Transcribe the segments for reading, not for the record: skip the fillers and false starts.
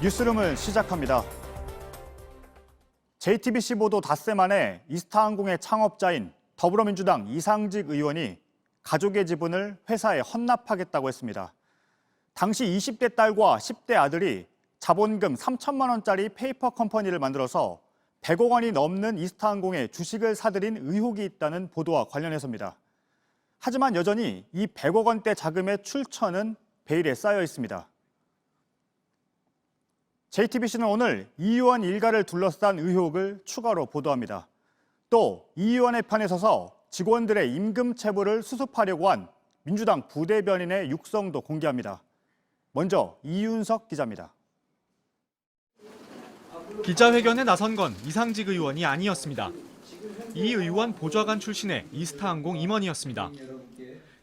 뉴스룸을 시작합니다. JTBC 보도 닷새 만에 이스타항공의 창업자인 더불어민주당 이상직 의원이 가족의 지분을 회사에 헌납하겠다고 했습니다. 당시 20대 딸과 10대 아들이 자본금 3천만 원짜리 페이퍼 컴퍼니를 만들어서 100억 원이 넘는 이스타항공의 주식을 사들인 의혹이 있다는 보도와 관련해서입니다. 하지만 여전히 이 100억 원대 자금의 출처는 베일에 쌓여 있습니다. JTBC는 오늘 이 의원 일가를 둘러싼 의혹을 추가로 보도합니다. 또 이 의원의 편에 서서 직원들의 임금 체불을 수습하려고 한 민주당 부대변인의 육성도 공개합니다. 먼저 이윤석 기자입니다. 기자회견에 나선 건 이상직 의원이 아니었습니다. 이 의원 보좌관 출신의 이스타항공 임원이었습니다.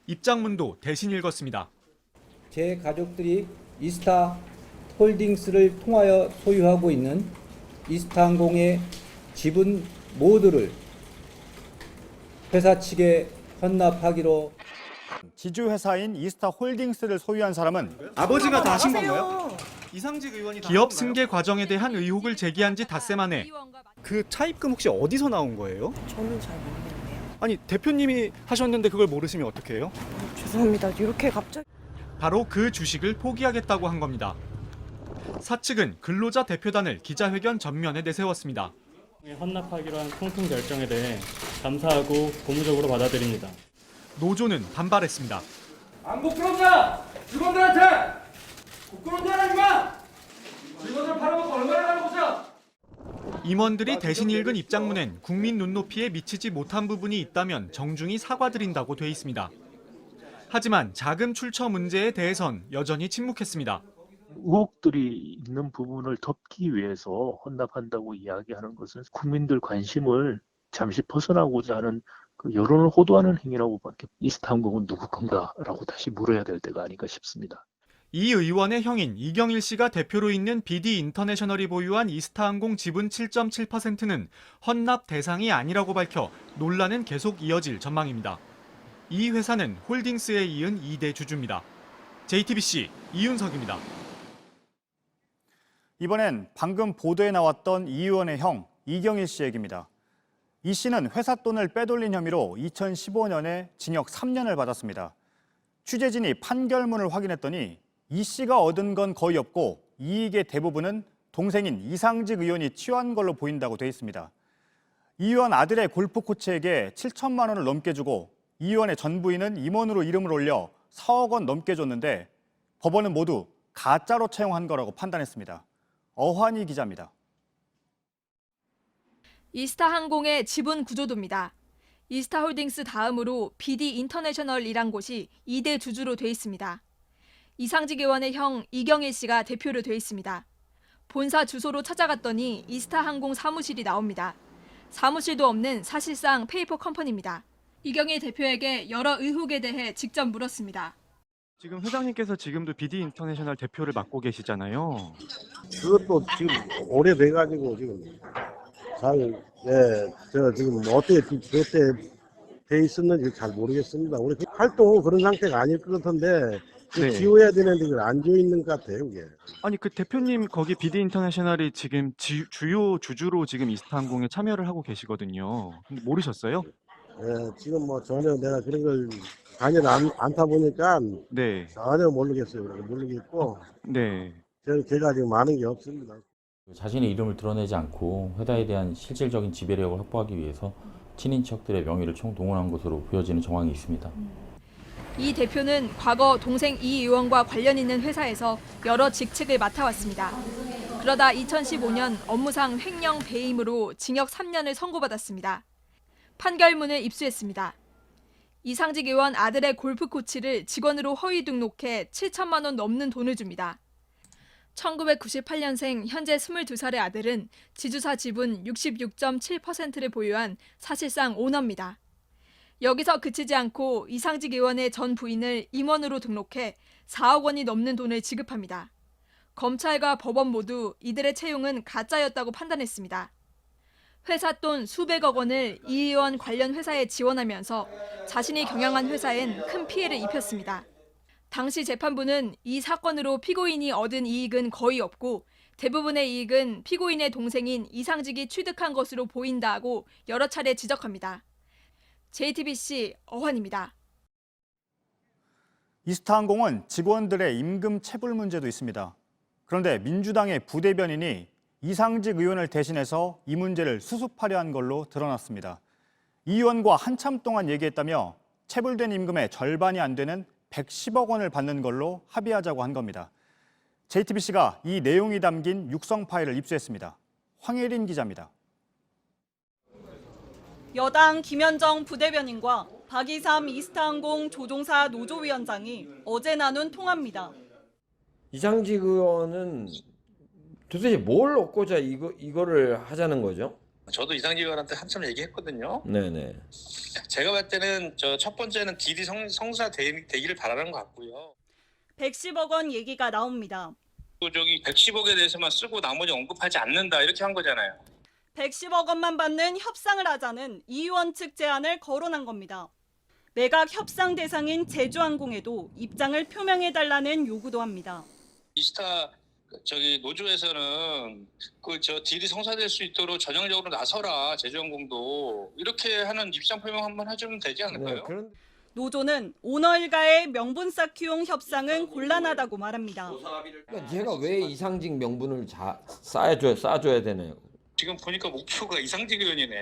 입장문도 대신 읽었습니다. 제 가족들이 이스타홀딩스를 통하여 소유하고 있는 이스타항공의 지분 모두를 회사 측에 헌납하기로. 지주회사인 이스타홀딩스를 소유한 사람은 아버지가 다 하신 건가요? 이상직 의원이 기업 승계 과정에 대한 의혹을 제기한 지 닷새 만에 그 차입금 혹시 어디서 나온 거예요? 저는 잘 모르겠네요. 아니 대표님이 하셨는데 그걸 모르시면 어떡해요? 죄송합니다. 이렇게 갑자기. 바로 그 주식을 포기하겠다고 한 겁니다. 사측은 근로자 대표단을 기자회견 전면에 내세웠습니다. 헌납하기로 한 통통 결정에 대해 감사하고 고무적으로 받아들입니다. 노조는 반발했습니다. 안 부끄럽냐? 직원들한테! 부끄러운 줄 알지 마! 직원들 팔아먹고 얼마나 하는 거죠? 임원들이 대신 읽은 입장문엔 국민 눈높이에 미치지 못한 부분이 있다면 정중히 사과드린다고 돼 있습니다. 하지만 자금 출처 문제에 대해선 여전히 침묵했습니다. 의혹들이 있는 부분을 덮기 위해서 헌납한다고 이야기하는 것은 국민들 관심을 잠시 벗어나고자 하는 그 여론을 호도하는 행위라고 밖에 이스타항공은 누구 건가라고 다시 물어야 될 때가 아닌가 싶습니다. 이 의원의 형인 이경일 씨가 대표로 있는 BD 인터내셔널이 보유한 이스타항공 지분 7.7%는 헌납 대상이 아니라고 밝혀 논란은 계속 이어질 전망입니다. 이 회사는 홀딩스에 이은 2대 주주입니다. JTBC 이윤석입니다. 이번엔 방금 보도에 나왔던 이 의원의 형 이경일 씨 얘기입니다. 이 씨는 회사 돈을 빼돌린 혐의로 2015년에 징역 3년을 받았습니다. 취재진이 판결문을 확인했더니 이 씨가 얻은 건 거의 없고 이익의 대부분은 동생인 이상직 의원이 취한 걸로 보인다고 돼 있습니다. 이 의원 아들의 골프 코치에게 7천만 원을 넘게 주고 이 의원의 전 부인은 임원으로 이름을 올려 4억 원 넘게 줬는데 법원은 모두 가짜로 채용한 거라고 판단했습니다. 어환희 기자입니다. 이스타항공의 지분 구조도입니다. 이스타홀딩스 다음으로 BD 인터내셔널이란 곳이 2대 주주로 돼 있습니다. 이상직 의원의 형 이경일 씨가 대표로 돼 있습니다. 본사 주소로 찾아갔더니 이스타항공 사무실이 나옵니다. 사무실도 없는 사실상 페이퍼 컴퍼니입니다. 이경일 대표에게 여러 의혹에 대해 직접 물었습니다. 지금 회장님께서 지금도 BD 인터내셔널 대표를 맡고 계시잖아요. 그것도 지금 오래돼가지고 지금 제가 지금 어떻게 그때 돼 있었는지 잘 모르겠습니다. 우리 활동 그런 상태가 아닐 것 같은데 네. 지워야 되는데 그걸 안 지워 있는 것 같아요, 이게. 아니 그 대표님 거기 BD 인터내셔널이 지금 주요 주주로 지금 이스타항공에 참여를 하고 계시거든요. 근데 모르셨어요? 지금 뭐 전혀 내가 그런 걸 관여 않다 보니까 네. 전혀 모르겠어요. 모르겠고 네. 제가 지금 아는 게 없습니다. 자신의 이름을 드러내지 않고 회사에 대한 실질적인 지배력을 확보하기 위해서 친인척들의 명의를 총동원한 것으로 보여지는 정황이 있습니다. 이 대표는 과거 동생 이 의원과 관련 있는 회사에서 여러 직책을 맡아왔습니다. 그러다 2015년 업무상 횡령 배임으로 징역 3년을 선고받았습니다. 판결문을 입수했습니다. 이상직 의원 아들의 골프 코치를 직원으로 허위 등록해 7천만 원 넘는 돈을 줍니다. 1998년생 현재 22살의 아들은 지주사 지분 66.7%를 보유한 사실상 오너입니다. 여기서 그치지 않고 이상직 의원의 전 부인을 임원으로 등록해 4억 원이 넘는 돈을 지급합니다. 검찰과 법원 모두 이들의 채용은 가짜였다고 판단했습니다. 회사 돈 수백억 원을 이 의원 관련 회사에 지원하면서 자신이 경영한 회사엔 큰 피해를 입혔습니다. 당시 재판부는 이 사건으로 피고인이 얻은 이익은 거의 없고 대부분의 이익은 피고인의 동생인 이상직이 취득한 것으로 보인다고 여러 차례 지적합니다. JTBC 어환입니다. 이스타항공은 직원들의 임금 체불 문제도 있습니다. 그런데 민주당의 부대변인이 이상직 의원을 대신해서 이 문제를 수습하려 한 걸로 드러났습니다. 이 의원과 한참 동안 얘기했다며 체불된 임금의 절반이 안 되는 110억 원을 받는 걸로 합의하자고 한 겁니다. JTBC가 이 내용이 담긴 육성 파일을 입수했습니다. 황예린 기자입니다. 여당 김현정 부대변인과 박이삼 이스타항공 조종사 노조위원장이 어제 나눈 통화입니다. 이상직 의원은 도대체 뭘 얻고자 이거를 하자는 거죠? 저도 이상직 의원한테 한참 얘기했거든요. 네네. 제가 봤을 때는 첫 번째는 딜이 성사되기를 바라는 것 같고요. 110억 원 얘기가 나옵니다. 또 저기 110억에 대해서만 쓰고 나머지 언급하지 않는다 이렇게 한 거잖아요. 110억 원만 받는 협상을 하자는 이 의원 측 제안을 거론한 겁니다. 매각 협상 대상인 제주항공에도 입장을 표명해달라는 요구도 합니다. 이스타 노조에서는 딜이 성사될 수 있도록 전형적으로 나서라 제주항공도 이렇게 하는 입장 표명 한번 해주면 되지 않을까요? 네, 노조는 오너 일가의 명분 쌓기용 협상은 곤란하다고 말합니다. 그러니까 제가 왜 이상직 명분을 쌓아줘야 되나요? 지금 보니까 목표가 이상직 의원이네.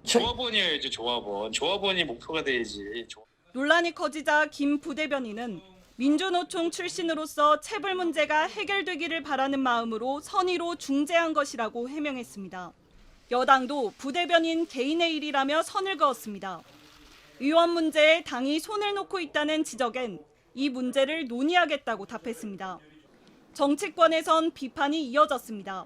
조합원이어야지 조합원. 조합원이 목표가 돼야지. 논란이 커지자 김 부대변인은 민주노총 출신으로서 체불 문제가 해결되기를 바라는 마음으로 선의로 중재한 것이라고 해명했습니다. 여당도 부대변인 개인의 일이라며 선을 그었습니다. 의원 문제에 당이 손을 놓고 있다는 지적엔 이 문제를 논의하겠다고 답했습니다. 정치권에선 비판이 이어졌습니다.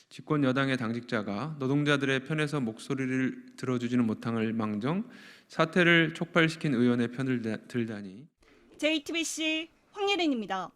집권 여당의 당직자가 노동자들의 편에서 목소리를 들어주지는 못할 망정 사태를 촉발시킨 의원의 편을 들다니. JTBC 황예린입니다.